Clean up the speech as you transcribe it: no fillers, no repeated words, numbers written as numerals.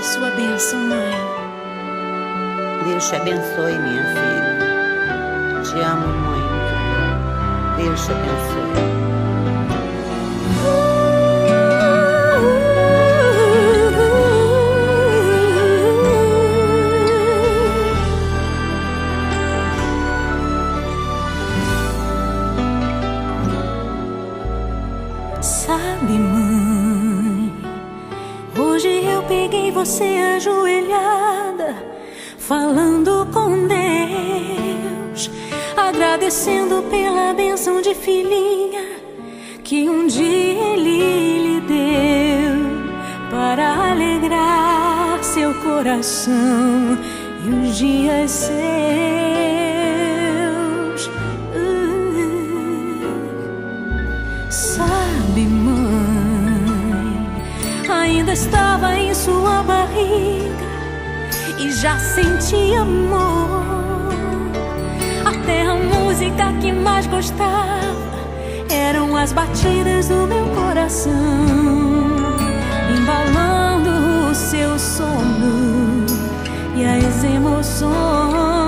a sua bênção, mãe. Deus te abençoe, minha filha. Te amo muito. Deus te abençoe. Sabe, mãe, hoje eu peguei você ajoelhada, falando com Deus, agradecendo pela bênção de filhinha que um dia Ele lhe deu, para alegrar seu coração e os dias seus. Sabe, mãe, ainda estava em sua barriga e já sentia amor. Até a música que mais gostava eram as batidas do meu coração, embalando o seu sono e as emoções.